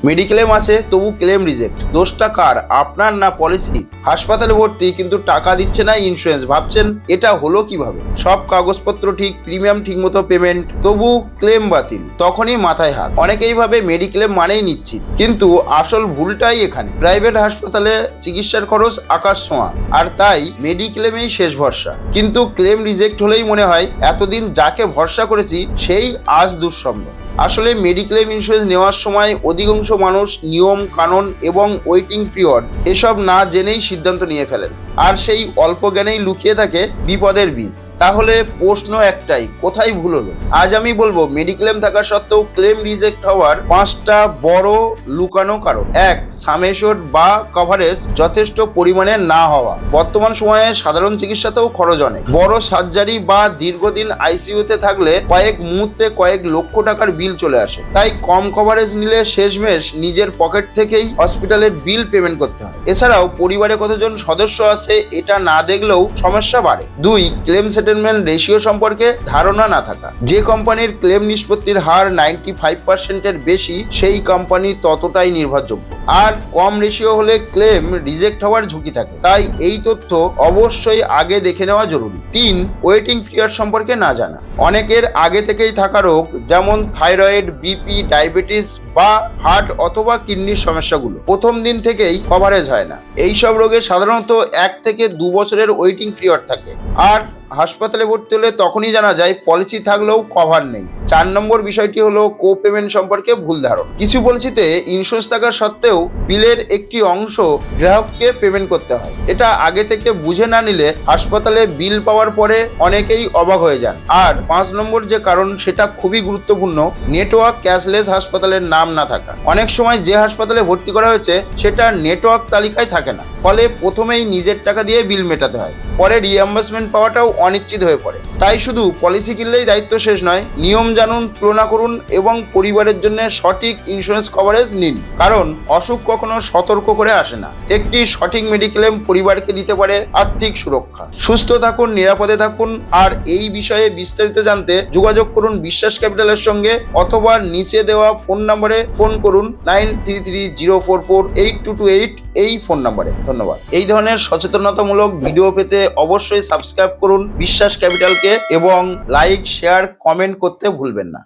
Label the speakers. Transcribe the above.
Speaker 1: Mediclaim আছে তবু claim reject. দোষটা কার, আপনার না পলিসি? হাসপাতালে ভর্তি কিন্তু টাকা দিচ্ছে না ইন্স্যুরেন্স, ভাবছেন এটা হলো কিভাবে? সব কাগজপত্র ঠিক, প্রিমিয়াম ঠিকমতো পেমেন্ট, তবু ক্লেম বাতিল। তখনই মাথায় হাত। অনেকেই ভাবে মেডিক্লেম মানেই নিশ্চিত, কিন্তু আসল ভুলটাই এখানে। প্রাইভেট হাসপাতালে চিকিৎসার খরচ আকাশ ছোঁয়া, আর তাই মেডিক্লেমেই শেষ ভরসা। কিন্তু ক্লেম রিজেক্ট হলেই মনে হয় এতদিন যাকে ভরসা করেছি সেই আজ দুঃস্বপ্ন। আসলে মেডিক্লেম ইন্স্যুরেন্স নেওয়ার সময় অধিকাংশ মানুষ নিয়ম কানুন এবং ওয়েটিং পিরিয়ড এসব না জেনেই সিদ্ধান্ত নিয়ে ফেলেন, আর সেই অল্প জ্ঞানেই লুকিয়ে থাকে বিপদের বীজ। তাহলে প্রশ্ন একটাই, কোথায় ভুল হলো? আজ আমি বলবো মেডিক্লেম থাকা সত্ত্বেও ক্লেম রিজেক্ট হওয়ার 5টা বড় লুকানো কারণ। 1. সাম এশিওরড বা কভারেজ যথেষ্ট পরিমাণে না হওয়া। বর্তমান সময়ে সাধারণ চিকিৎসাতেও খরচ অনেক। বড় সার্জারি বা দীর্ঘদিন আইসিইউতে থাকলে কয়েক মুহূর্তে কয়েক লক্ষ টাকার বিল চলে আসে। তাই কম কভারেজ নিলে শেষমেশ নিজের পকেট থেকেই হসপিটালের বিল পেমেন্ট করতে হয়। এছাড়াও পরিবারে কতজন সদস্য আছে এটা না দেখলেও সমস্যা বাড়ে। 2. ক্লেম সেটেলমেন্ট রেশিও সম্পর্কে ধারণা না থাকা। যে কোম্পানির ক্লেম নিষ্পত্তির হার 95%-এর বেশি, সেই কোম্পানি ততটাই নির্ভরযোগ্য। আর কম রেশিও হলে ক্লেম রিজেক্ট হওয়ার ঝুঁকি থাকে। তাই এই তথ্য অবশ্যই আগে দেখে নেওয়া জরুরি। 3. ওয়েটিং পিরিয়ড সম্পর্কে না জানা। অনেকের আগে থেকেই থাকা রোগ, যেমন থাইরয়েড, বিপি, ডায়াবেটিস বা হার্ট অথবা কিডনির সমস্যাগুলো প্রথম দিন থেকেই কভারেজ হয় না। এইসব রোগে সাধারণত 1 থেকে 2 বছরের ওয়েটিং পিরিয়ড থাকে, আর হাসপাতালে ভর্তি হলে তখনই জানা যায় পলিসি থাকলেও কভার নেই। 4 নম্বর বিষয়টি হলো কো পেমেন্ট সম্পর্কে ভুল ধারণা। কিছু পলিসিতে ইন্স্যুরেন্স থাকা সত্ত্বেও বিলের একটি অংশ গ্রাহককে পেমেন্ট করতে হয়। এটা আগে থেকে বুঝে না নিলে হাসপাতালে বিল পাওয়ার পরে অনেকেই অবাক হয়ে যান। আর 5 নম্বর যে কারণ, সেটা খুবই গুরুত্বপূর্ণ, নেটওয়ার্ক ক্যাশলেস হাসপাতালের নাম না থাকা। অনেক সময় যে হাসপাতালে ভর্তি করা হয়েছে সেটা নেটওয়ার্ক তালিকায় থাকে না, ফলে প্রথমেই নিজের টাকা দিয়ে বিল মেটাতে হয়, পরে রিএম্বার্সমেন্ট পাওয়াটাও অনিশ্চিত হয়ে পড়ে। তাই শুধু পলিসি কিনলেই দায়িত্ব শেষ নয়, নিয়ম জানুন, তুলনা করুন এবং পরিবারের জন্য সঠিক ইন্স্যুরেন্স কভারেজ নিন। কারণ অসুখ কখনো সতর্ক করে আসে না। একটি সঠিক মেডিক্লেম পরিবারকে দিতে পারে আর্থিক সুরক্ষা। সুস্থ থাকুন, নিরাপদে থাকুন। আর এই বিষয়ে বিস্তারিত জানতে যোগাযোগ করুন বিশ্বাস ক্যাপিটালের সঙ্গে, অথবা নিচে দেওয়া ফোন নম্বরে ফোন করুন 9330448228 এই ফোন নম্বরে। ধন্যবাদ। এই ধরনের সচেতনতামূলক ভিডিও পেতে অবশ্যই সাবস্ক্রাইব করুন বিশ্বাস ক্যাপিটালকে এবং লাইক, শেয়ার, কমেন্ট করতে ভুলবেন না।